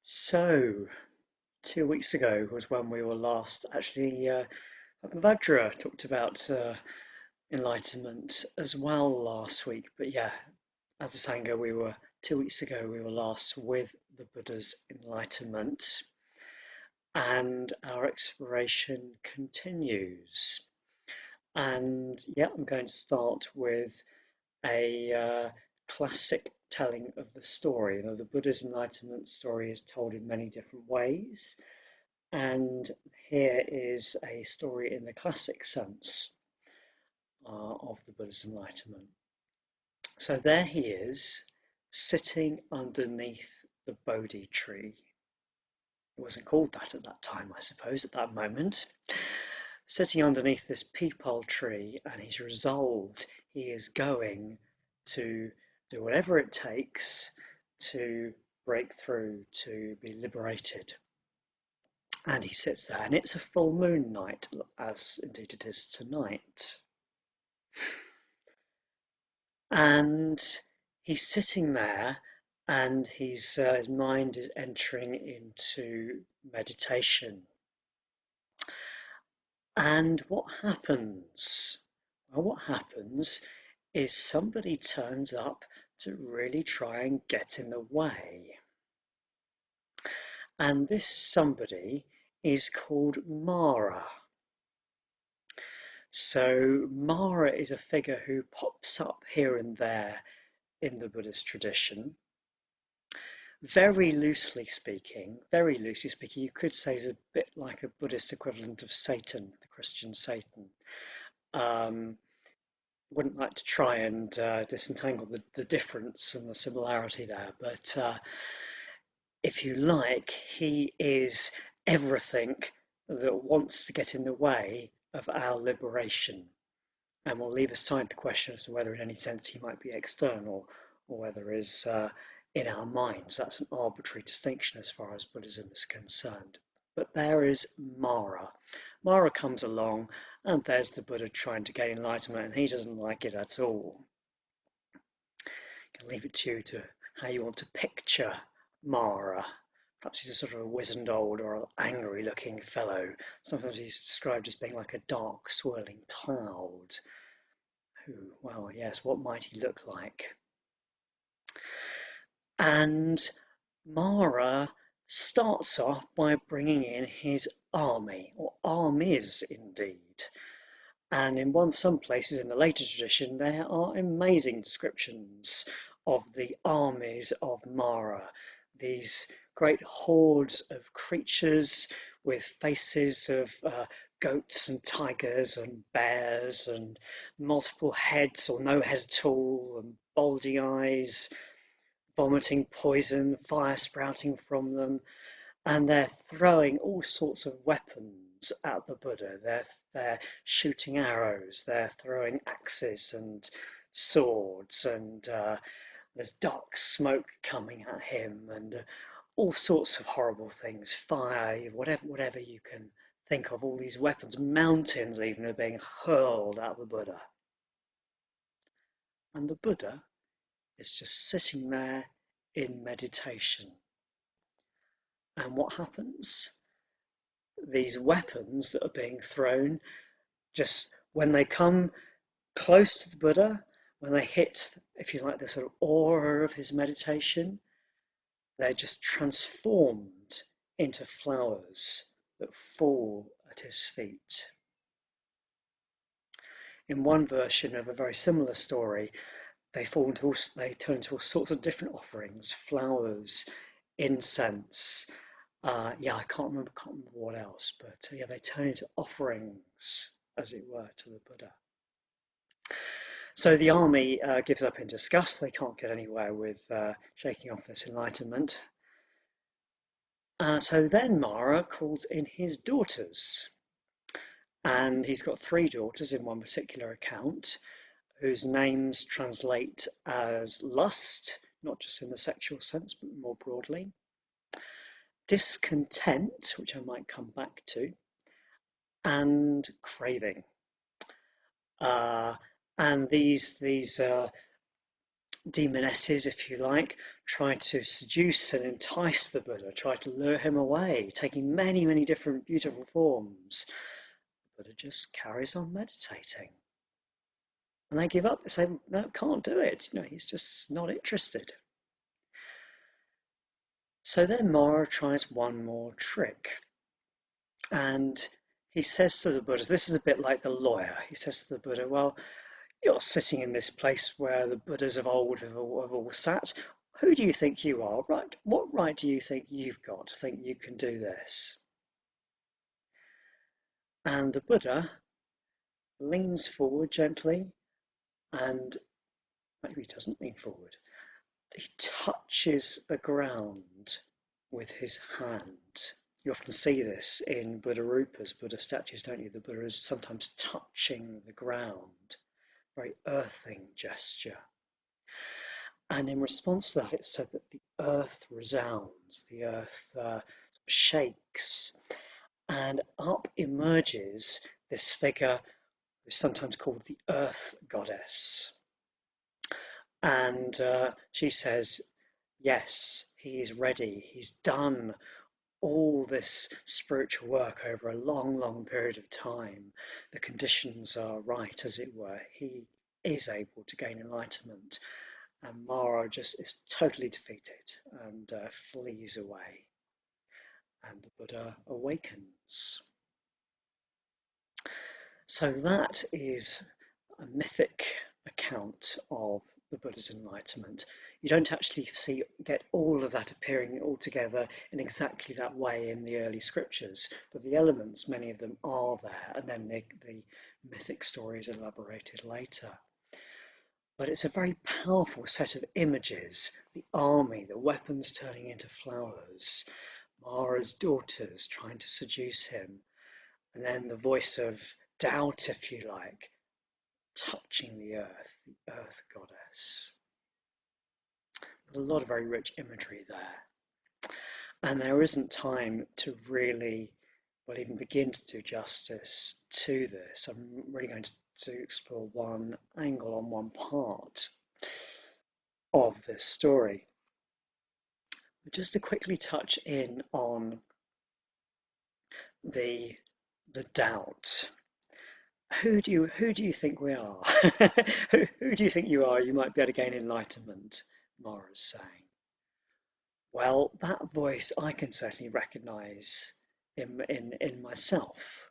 So, 2 weeks ago was when we were last actually. Vajra talked about enlightenment as well last week, but yeah, as a Sangha, 2 weeks ago. We were last with the Buddha's enlightenment, and our exploration continues. And yeah, I'm going to start with a classic telling of the story. The Buddha's enlightenment story is told in many different ways. And here is a story in the classic sense of the Buddha's enlightenment. So there he is, sitting underneath the Bodhi tree. It wasn't called that at that time, I suppose, at that moment. Sitting underneath this peepal tree, and he's resolved he is going to do whatever it takes to break through, to be liberated. And he sits there, and it's a full moon night, as indeed it is tonight. And he's sitting there, and his mind is entering into meditation. And what happens? Well, what happens is somebody turns up to really try and get in the way. And this somebody is called Mara. So Mara is a figure who pops up here and there in the Buddhist tradition. Very loosely speaking, you could say is a bit like a Buddhist equivalent of Satan, the Christian Satan. Um, wouldn't like to try and disentangle the difference and the similarity there, but if you like, he is everything that wants to get in the way of our liberation. And we'll leave aside the question as to whether in any sense he might be external or whether is in our minds. That's an arbitrary distinction as far as Buddhism is concerned. But there is Mara. Mara comes along, and there's the Buddha trying to gain enlightenment, and he doesn't like it at all. I can leave it to you to how you want to picture Mara. Perhaps he's a sort of a wizened old or angry looking fellow. Sometimes he's described as being like a dark swirling cloud. Who, well, yes, what might he look like? And Mara starts off by bringing in his army, or armies indeed. And in some places in the later tradition, there are amazing descriptions of the armies of Mara, these great hordes of creatures with faces of goats and tigers and bears and multiple heads or no head at all and bulging eyes, vomiting poison, fire sprouting from them, and they're throwing all sorts of weapons at the Buddha. They're shooting arrows, they're throwing axes and swords, and there's dark smoke coming at him, and all sorts of horrible things, fire, whatever you can think of. All these weapons, mountains even, are being hurled at the Buddha, and the Buddha is just sitting there in meditation. And what happens? These weapons that are being thrown, just when they come close to the Buddha, when they hit, if you like, the sort of aura of his meditation, they're just transformed into flowers that fall at his feet. In one version of a very similar story, they turn into all sorts of different offerings, flowers, incense. Yeah, I can't remember what else, but yeah, they turn into offerings, as it were, to the Buddha. So the army gives up in disgust. They can't get anywhere with shaking off this enlightenment. So then Mara calls in his daughters. And he's got three daughters in one particular account, whose names translate as lust, not just in the sexual sense, but more broadly, discontent, which I might come back to, and craving. And these demonesses, if you like, try to seduce and entice the Buddha, try to lure him away, taking many, many different beautiful forms. The Buddha just carries on meditating. And they give up. They say, no, can't do it. He's just not interested. So then Mara tries one more trick. And he says to the Buddha, this is a bit like the lawyer. He says to the Buddha, well, you're sitting in this place where the Buddhas of old have all sat. Who do you think you are? Right? What right do you think you've got to think you can do this? And the Buddha leans forward gently, and maybe he doesn't lean forward. He touches the ground with his hand. You often see this in Buddha rupas, Buddha statues, don't you? The Buddha is sometimes touching the ground, very earthing gesture. And in response to that, it's said that the earth resounds, the earth shakes, and up emerges this figure who's sometimes called the earth goddess. And she says, yes, he is ready. He's done all this spiritual work over a long, long period of time. The conditions are right, as it were. He is able to gain enlightenment. And Mara just is totally defeated and flees away. And the Buddha awakens. So that is a mythic account of the Buddha's enlightenment. You don't actually get all of that appearing all together in exactly that way in the early scriptures, but the elements, many of them are there, and then the mythic story is elaborated later. But it's a very powerful set of images, the army, the weapons turning into flowers, Mara's daughters trying to seduce him, and then the voice of doubt, if you like, touching the earth goddess. There's a lot of very rich imagery there. And there isn't time to really, well, even begin to do justice to this. I'm really going to explore one angle on one part of this story. But just to quickly touch in on the doubt. Who do you think we are? who do you think you are? You might be able to gain enlightenment, Mara's saying. Well, that voice I can certainly recognise in myself.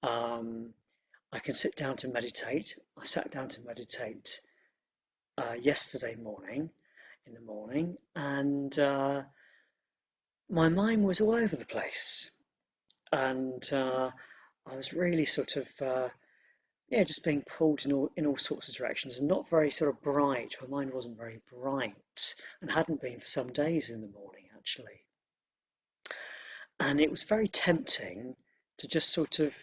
I can sit down to meditate. I sat down to meditate yesterday morning, in the morning, and my mind was all over the place, and I was really sort of yeah, just being pulled in all sorts of directions, and not very sort of bright. My mind wasn't very bright, and hadn't been for some days in the morning actually. And it was very tempting to just sort of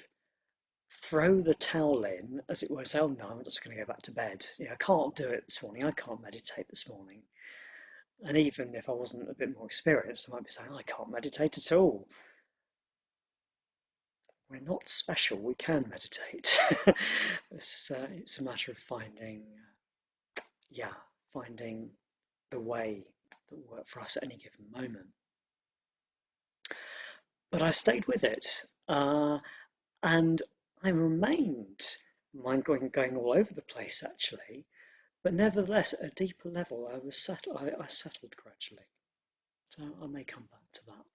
throw the towel in, as it were, say, oh no, I'm just going to go back to bed. I can't do it this morning. I can't meditate this morning. And even if I wasn't a bit more experienced, I might be saying, I can't meditate at all. We're not special. We can meditate. it's a matter of finding, finding the way that will work for us at any given moment. But I stayed with it, and I remained mind going all over the place actually, but nevertheless at a deeper level I settled gradually. So I may come back to that.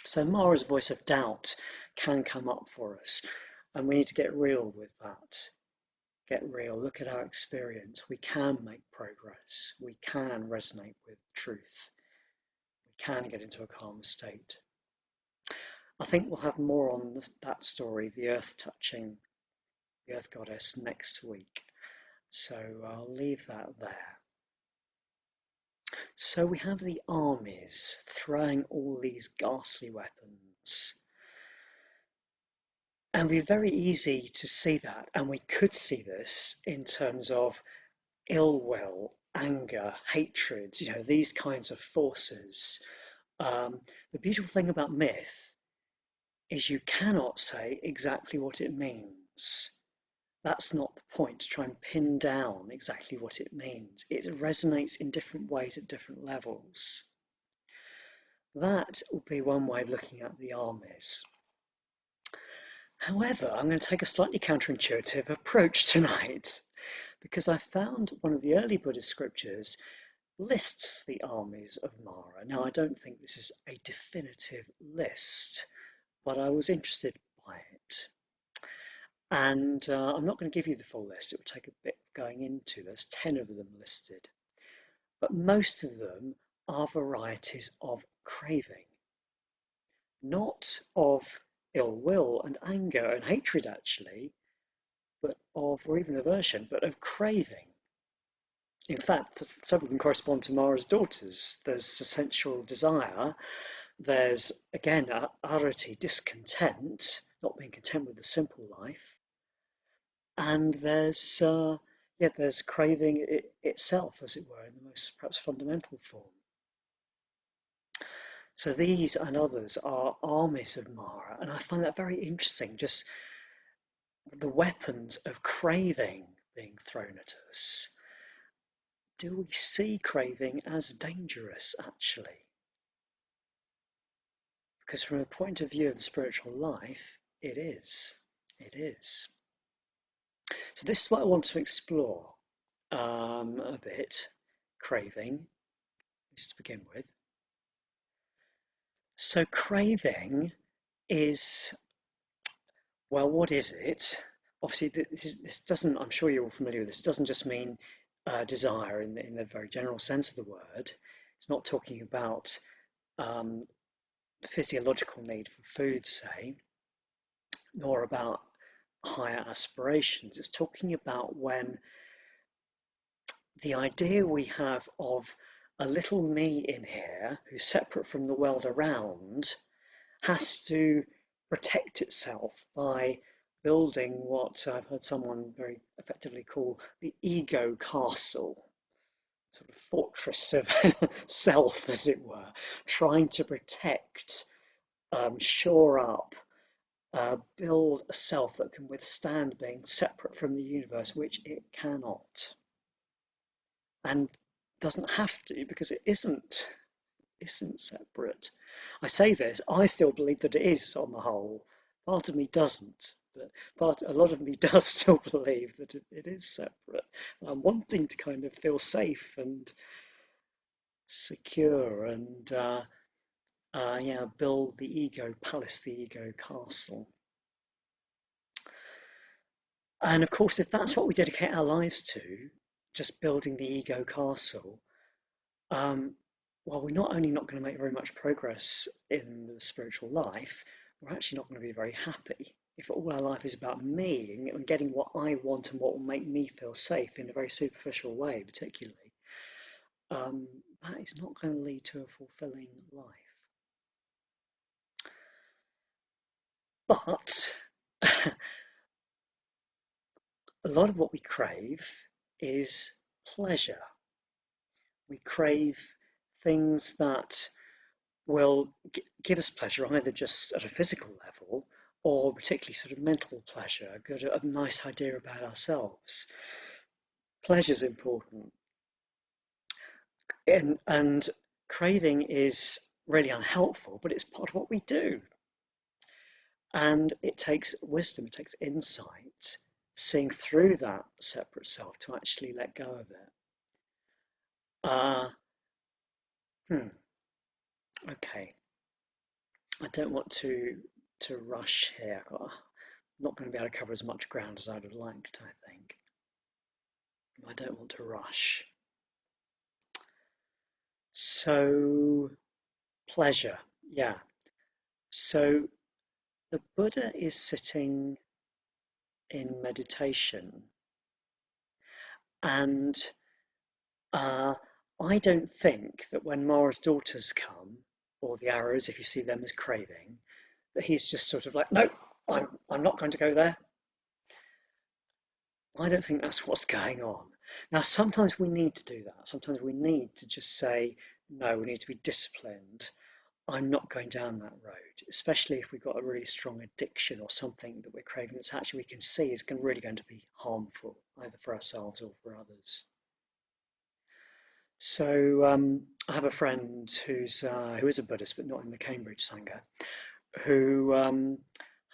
So Mara's voice of doubt can come up for us, and we need to get real with that. Get real, look at our experience. We can make progress. We can resonate with truth. We can get into a calm state. I think we'll have more on that story, the earth touching the earth goddess, next week. So I'll leave that there. So we have the armies throwing all these ghastly weapons. And it'd be very easy to see that, and we could see this in terms of ill will, anger, hatred, these kinds of forces. The beautiful thing about myth is you cannot say exactly what it means. That's not the point to try and pin down exactly what it means. It resonates in different ways at different levels. That would be one way of looking at the armies. However, I'm going to take a slightly counterintuitive approach tonight because I found one of the early Buddhist scriptures lists the armies of Mara. Now, I don't think this is a definitive list, but I was interested by it. And I'm not going to give you the full list, it would take a bit going into. There's 10 of them listed, but most of them are varieties of craving, not of ill will and anger and hatred actually, but of, or even aversion, but of craving. In fact, some of them correspond to Mara's daughters. There's sensual desire, there's again arati, discontent, not being content with the simple life, and there's craving itself, as it were, in the most perhaps fundamental form. So these and others are armies of Mara, and I find that very interesting. Just the weapons of craving being thrown at us. Do we see craving as dangerous, actually? Because from a point of view of the spiritual life, it is. It is. So this is what I want to explore a bit. Craving, is to begin with. So craving is, well, what is it? Obviously, this doesn't, I'm sure you're all familiar with this, doesn't just mean desire in the very general sense of the word. It's not talking about um, physiological need for food, say, nor about higher aspirations. It's talking about when the idea we have of a little me in here who's separate from the world around has to protect itself by building what I've heard someone very effectively call the ego castle, sort of fortress of self, as it were, trying to protect, shore up, build a self that can withstand being separate from the universe, which it cannot. And doesn't have to because it isn't separate. I say this, I still believe that it is on the whole. Part of me doesn't, but a lot of me does still believe that it is separate. I'm wanting to kind of feel safe and secure and yeah, build the ego palace, the ego castle. And of course, if that's what we dedicate our lives to, just building the ego castle, um, well, we're not only not going to make very much progress in the spiritual life, we're actually not going to be very happy. If all our life is about me and getting what I want and what will make me feel safe in a very superficial way, particularly, um, that is not going to lead to a fulfilling life. But a lot of what we crave is pleasure. We crave things that will give us pleasure either just at a physical level or particularly sort of mental pleasure, a nice idea about ourselves. Pleasure is important, and craving is really unhelpful, but it's part of what we do. And it takes wisdom, it takes insight, seeing through that separate self to actually let go of it. Uh, hmm, okay. I don't want to rush here. I'm not going to be able to cover as much ground as I'd have liked, I think. I don't want to rush. So, pleasure, yeah. So, the Buddha is sitting in meditation, and uh, I don't think that when Mara's daughters come, or the arrows, if you see them as craving, that he's just sort of like, no, I'm not going to go there. I don't think that's what's going on. Now, sometimes we need to do that. Sometimes we need to just say, no, we need to be disciplined. I'm not going down that road, especially if we've got a really strong addiction or something that we're craving that's actually we can see is really going to be harmful, either for ourselves or for others. So I have a friend who is a Buddhist, but not in the Cambridge Sangha, who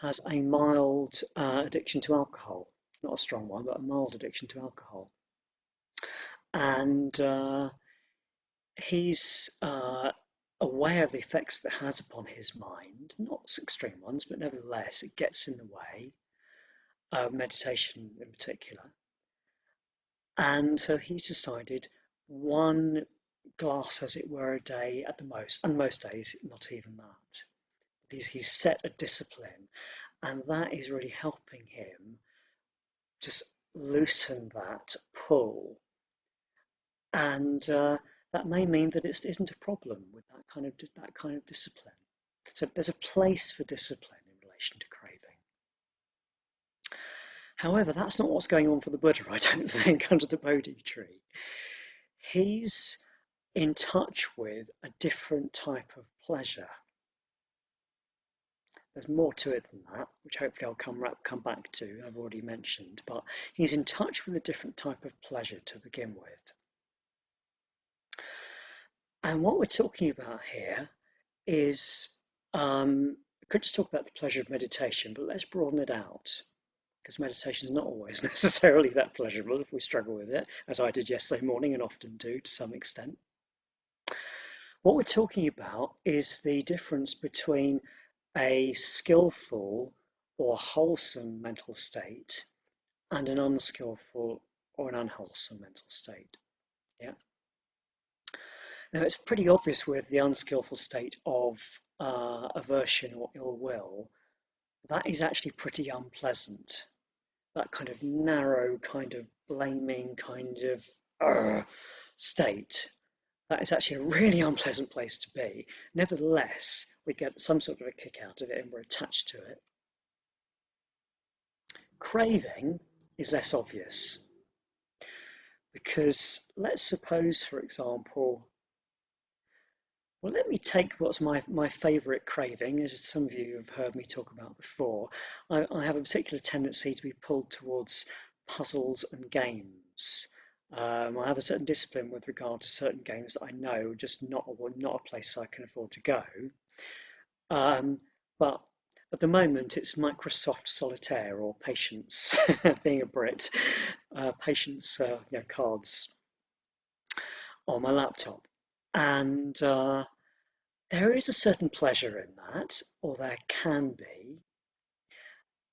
has a mild addiction to alcohol, not a strong one, but a mild addiction to alcohol, and he's aware of the effects that has upon his mind, not extreme ones, but nevertheless, it gets in the way of meditation in particular. And so he's decided one glass, as it were, a day at the most, and most days, not even that. He's set a discipline, and that is really helping him just loosen that pull. And that may mean that it isn't a problem with that kind of discipline. So there's a place for discipline in relation to craving. However, that's not what's going on for the Buddha, I don't think, under the Bodhi tree. He's in touch with a different type of pleasure. There's more to it than that, which hopefully I'll come back to, I've already mentioned, but he's in touch with a different type of pleasure to begin with. And what we're talking about here is, I could just talk about the pleasure of meditation, but let's broaden it out, because meditation is not always necessarily that pleasurable if we struggle with it, as I did yesterday morning and often do to some extent. What we're talking about is the difference between a skillful or wholesome mental state and an unskillful or an unwholesome mental state. Yeah. Now it's pretty obvious with the unskillful state of aversion or ill will, that is actually pretty unpleasant. That kind of narrow, kind of blaming, kind of state. That is actually a really unpleasant place to be. Nevertheless, we get some sort of a kick out of it and we're attached to it. Craving is less obvious because let's suppose, for example, well, let me take what's my favourite craving, as some of you have heard me talk about before. I have a particular tendency to be pulled towards puzzles and games. I have a certain discipline with regard to certain games that I know are just not a place I can afford to go. But at the moment, it's Microsoft Solitaire or Patience, being a Brit, Patience cards on my laptop. And there is a certain pleasure in that, or there can be.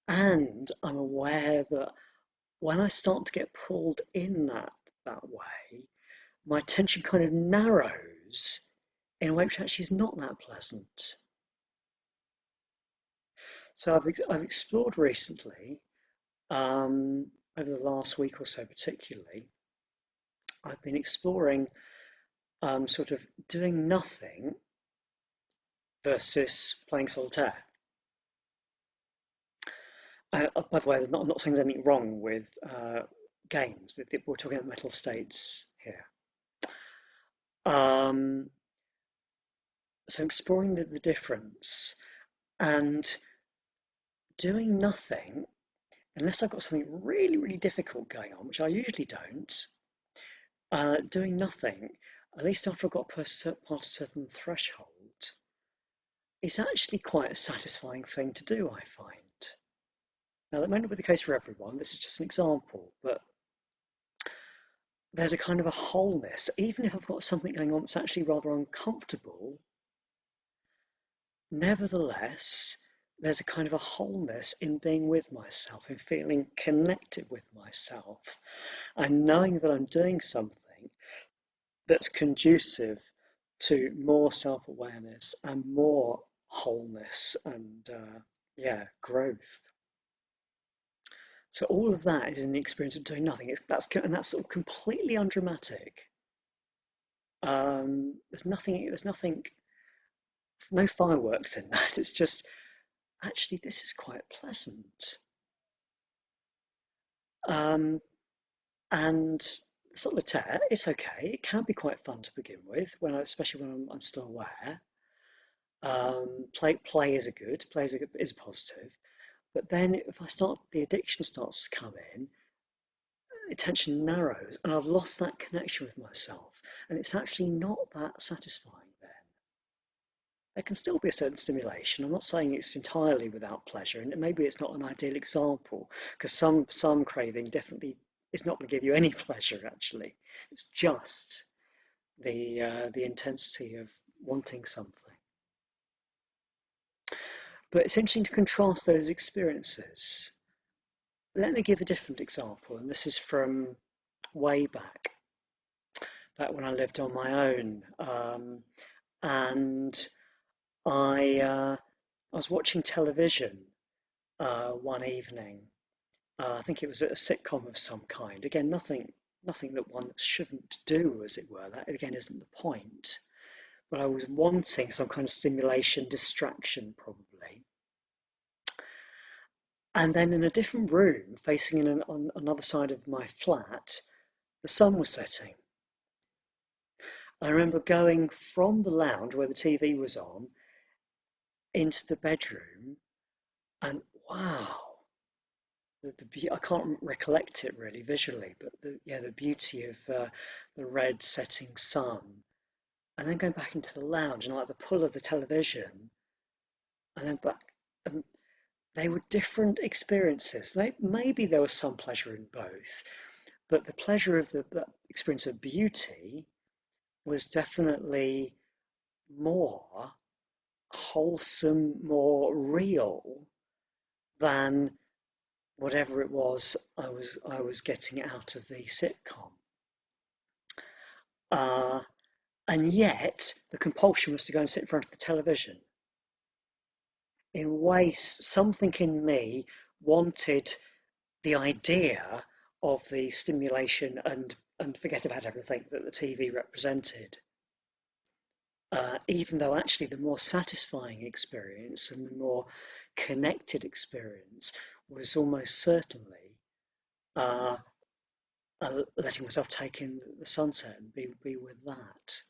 And I'm aware that when I start to get pulled in that way, my attention kind of narrows in a way which actually is not that pleasant. So I've explored recently, over the last week or so particularly, I've been exploring sort of doing nothing versus playing solitaire. By the way, I'm not saying there's anything wrong with games. We're talking about mental states here. Um, so exploring the difference and doing nothing, unless I've got something really, really difficult going on, which I usually don't, doing nothing, at least after I've got past a certain threshold, is actually quite a satisfying thing to do, I find. Now, that may not be the case for everyone, this is just an example, but there's a kind of a wholeness, even if I've got something going on that's actually rather uncomfortable, nevertheless, there's a kind of a wholeness in being with myself, in feeling connected with myself, and knowing that I'm doing something that's conducive to more self-awareness and more wholeness and growth. So all of that is in the experience of doing nothing. That's sort of completely undramatic. There's nothing, no fireworks in that. It's just actually this is quite pleasant. Um, and solitaire, it's okay. It can be quite fun to begin with, especially when I'm still aware. Play is a good, play is positive. But then if the addiction starts to come in, attention narrows, and I've lost that connection with myself, and it's actually not that satisfying then. There can still be a certain stimulation. I'm not saying it's entirely without pleasure, and maybe it's not an ideal example, because some craving definitely is not going to give you any pleasure. Actually, it's just the intensity of wanting something. But it's interesting to contrast those experiences. Let me give a different example, and this is from way back when I lived on my own, and I was watching television one evening. I think it was a sitcom of some kind. Again, nothing that one shouldn't do, as it were. That again isn't the point. But I was wanting some kind of stimulation, distraction, probably. And then in a different room, facing on another side of my flat, the sun was setting. I remember going from the lounge where the TV was on into the bedroom, and wow, I can't recollect it really visually, but the beauty of the red setting sun, and then going back into the lounge and like the pull of the television, and then back, and they were different experiences. Maybe there was some pleasure in both, but the pleasure of the experience of beauty was definitely more wholesome, more real than whatever it was I was getting out of the sitcom. Uh, and yet the compulsion was to go and sit in front of the television. In ways, something in me wanted the idea of the stimulation and forget about everything that the TV represented. Even though actually the more satisfying experience and the more connected experience was almost certainly uh, letting myself take in the sunset and be with that.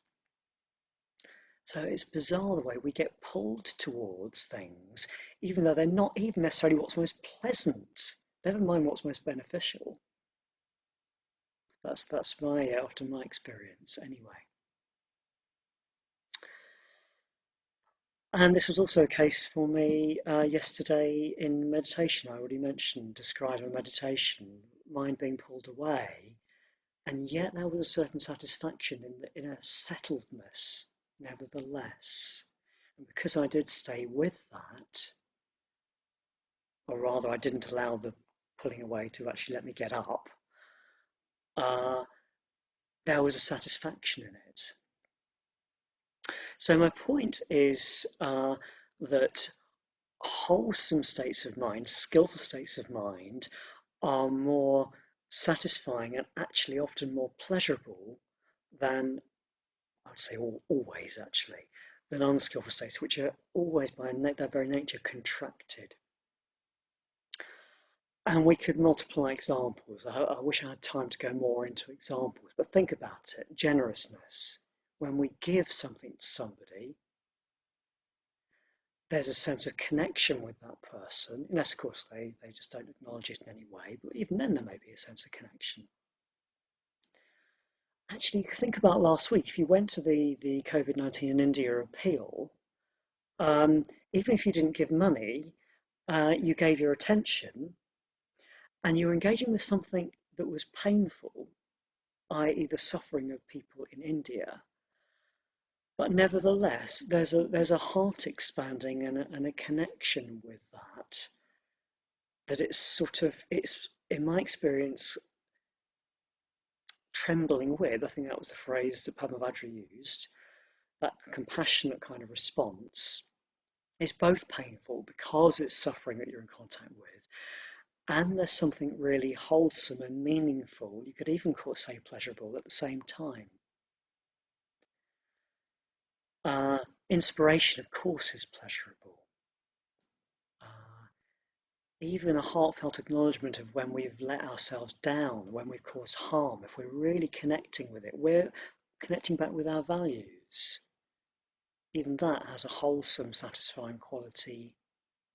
So it's bizarre the way we get pulled towards things, even though they're not even necessarily what's most pleasant. Never mind what's most beneficial. That's my often my experience anyway. And this was also a case for me yesterday in meditation. I already mentioned, described in meditation, mind being pulled away, and yet there was a certain satisfaction in a settledness, nevertheless. And because I did stay with that, or rather, I didn't allow the pulling away to actually let me get up, uh, there was a satisfaction in it. So, my point is that wholesome states of mind, skillful states of mind, are more satisfying and actually often more pleasurable than, I would say always actually, than unskillful states, which are always by their very nature contracted. And we could multiply examples. I wish I had time to go more into examples, but think about it. Generousness. When we give something to somebody, there's a sense of connection with that person, unless, of course, they just don't acknowledge it in any way. But even then, there may be a sense of connection. Actually, think about last week. If you went to the COVID-19 in India appeal, um, even if you didn't give money, you gave your attention and you were engaging with something that was painful, i.e., the suffering of people in India. But nevertheless, there's a heart expanding and a connection with that it's sort of it's in my experience trembling with. I think that was the phrase that Padmavajra used. That compassionate kind of response is both painful because it's suffering that you're in contact with, and there's something really wholesome and meaningful. You could even say pleasurable at the same time. Uh, Inspiration, of course, is pleasurable. Uh, Even a heartfelt acknowledgement of when we've let ourselves down, when we've caused harm, if we're really connecting with it, we're connecting back with our values. even that has a wholesome, satisfying quality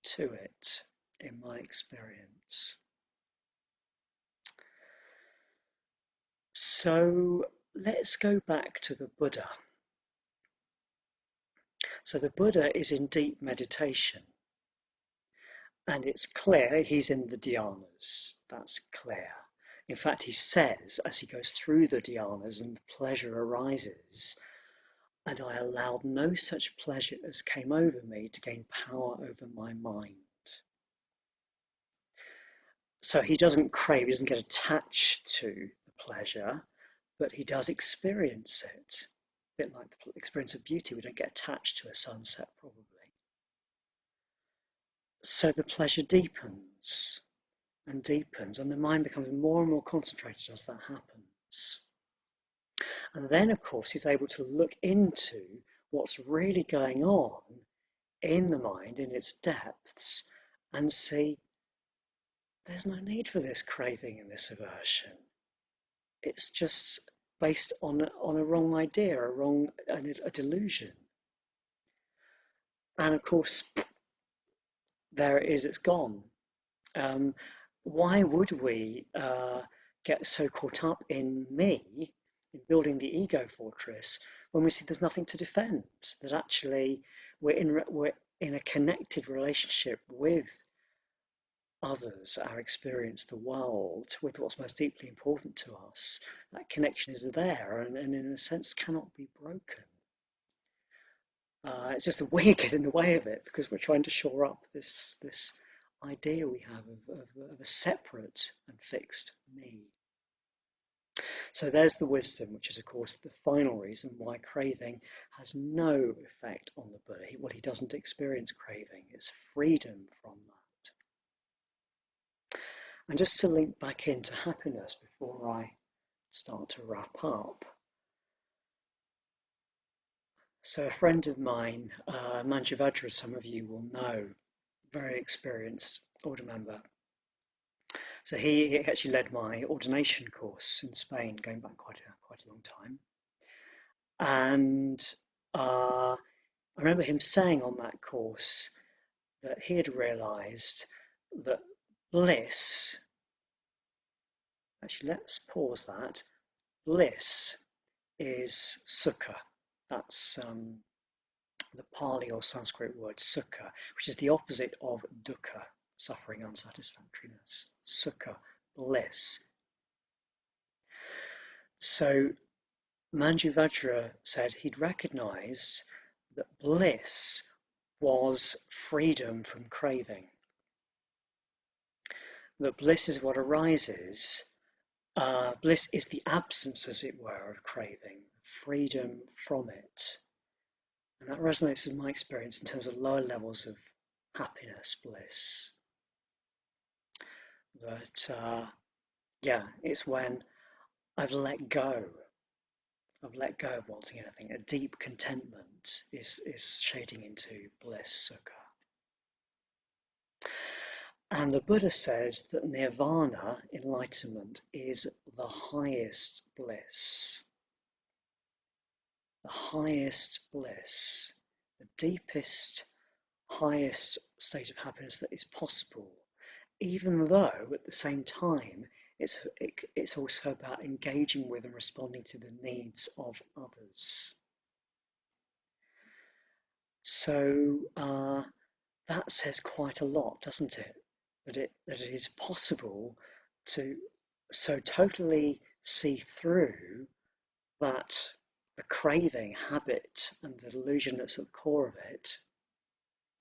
to it, in my experience. So let's go back to the Buddha. So the Buddha is in deep meditation, and it's clear he's in the dhyanas. That's clear. In fact, he says as he goes through the dhyanas and pleasure arises, and I allowed no such pleasure as came over me to gain power over my mind. So he doesn't crave, he doesn't get attached to the pleasure, but he does experience it. A bit like the experience of beauty, we don't get attached to a sunset probably. So the pleasure deepens and deepens, and the mind becomes more and more concentrated as that happens. And then, of course, he's able to look into what's really going on in the mind, in its depths, and see there's no need for this craving and this aversion. It's just based on a wrong idea, a delusion. And of course, there it is, it's gone. Um, why would we get so caught up in me, in building the ego fortress, when we see there's nothing to defend? That actually we're in a connected relationship with others, our experience, the world, with what's most deeply important to us. That connection is there and in a sense cannot be broken. It's just that we get in the way of it because we're trying to shore up this idea we have of a separate and fixed me. So there's the wisdom, which is of course the final reason why craving has no effect on the Buddha. He doesn't experience craving, it's freedom from that. And just to link back into happiness before I start to wrap up. So a friend of mine, Manjavajra, some of you will know, very experienced order member. So he actually led my ordination course in Spain, going back quite a long time. And I remember him saying on that course that he had realized that bliss, actually let's pause that, bliss is sukha. That's the Pali or Sanskrit word sukha, which is the opposite of dukkha, suffering, unsatisfactoriness. Sukha, bliss. So Manjuvajra said he'd recognized that bliss was freedom from craving. That bliss is what arises. Bliss is the absence, as it were, of craving, freedom from it. And that resonates with my experience in terms of lower levels of happiness, bliss. That, yeah, it's when I've let go. I've let go of wanting anything. A deep contentment is shading into bliss, sukha. And the Buddha says that nirvana, enlightenment, is the highest bliss. The highest bliss, the deepest, highest state of happiness that is possible, even though at the same time it's also about engaging with and responding to the needs of others. So that says quite a lot, doesn't it? That it is possible to so totally see through that the craving, habit, and the delusion that's at the core of it,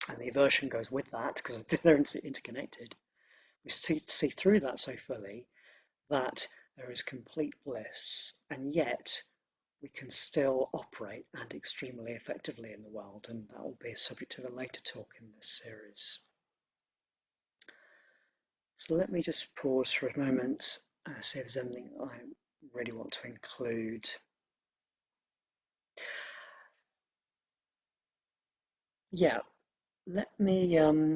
and the aversion goes with that because they're interconnected. We see through that so fully that there is complete bliss, and yet we can still operate and extremely effectively in the world, and that will be a subject of a later talk in this series. So let me just pause for a moment and see if there's anything I really want to include. Yeah, let me, I'll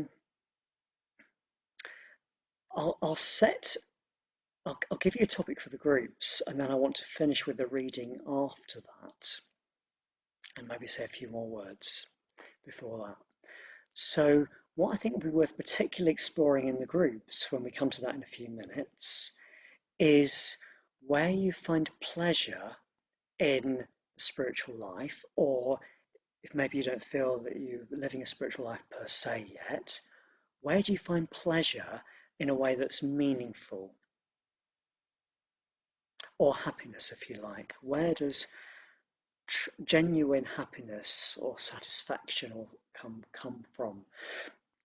give you a topic for the groups, and then I want to finish with a reading after that. and maybe say a few more words before that. So, what I think would be worth particularly exploring in the groups when we come to that in a few minutes is where you find pleasure in spiritual life, or if maybe you don't feel that you're living a spiritual life per se yet, where do you find pleasure in a way that's meaningful, or happiness, if you like? Where does genuine happiness or satisfaction or come from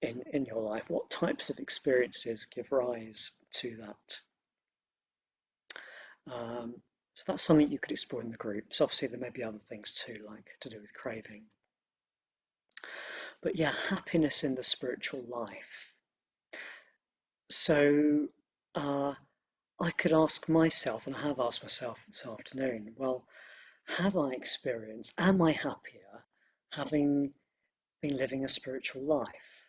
in your life? What types of experiences give rise to that? Um, so that's something you could explore in the groups. Obviously, there may be other things too, like to do with craving. But yeah, happiness in the spiritual life. So uh, I could ask myself, and I have asked myself this afternoon, well, have I experienced, am I happier having been living a spiritual life?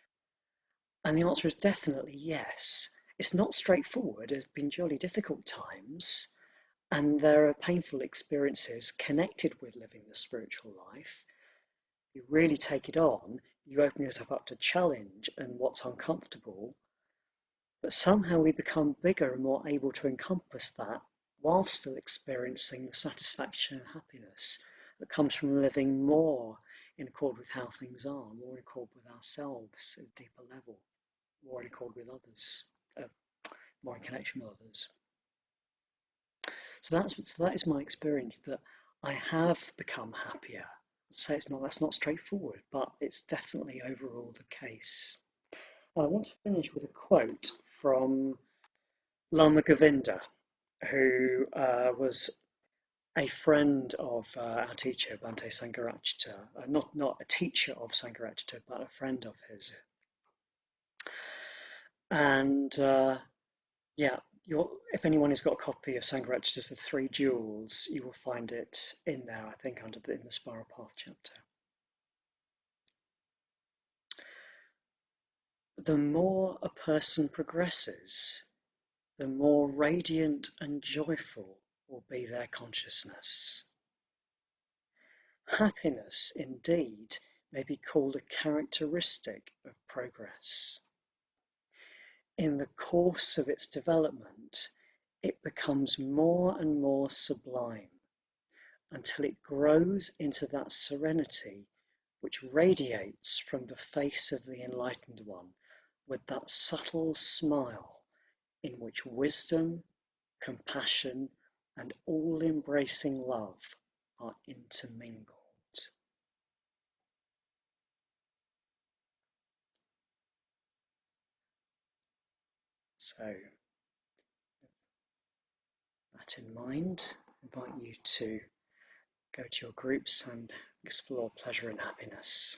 And the answer is definitely yes. It's not straightforward. It's been jolly difficult times, and there are painful experiences connected with living the spiritual life. You really take it on, you open yourself up to challenge and what's uncomfortable, but somehow we become bigger and more able to encompass that while still experiencing the satisfaction and happiness that comes from living more in accord with how things are, more in accord with ourselves at a deeper level, more in accord with others, uh, more in connection with others. So that is my experience, that I have become happier. So that's not straightforward, but it's definitely overall the case. I want to finish with a quote from Lama Govinda, who was a friend of our teacher Bhante Sangharakshita, not a teacher of Sangharakshita, but a friend of his. And yeah, if anyone has got a copy of Sangharakshita's The Three Jewels, you will find it in there, I think, in the Spiral Path chapter. The more a person progresses, the more radiant and joyful will be their consciousness. Happiness, indeed, may be called a characteristic of progress. In the course of its development, it becomes more and more sublime until it grows into that serenity which radiates from the face of the enlightened one with that subtle smile in which wisdom, compassion, and all-embracing love are intermingled. So, that in mind, I invite you to go to your groups and explore pleasure and happiness.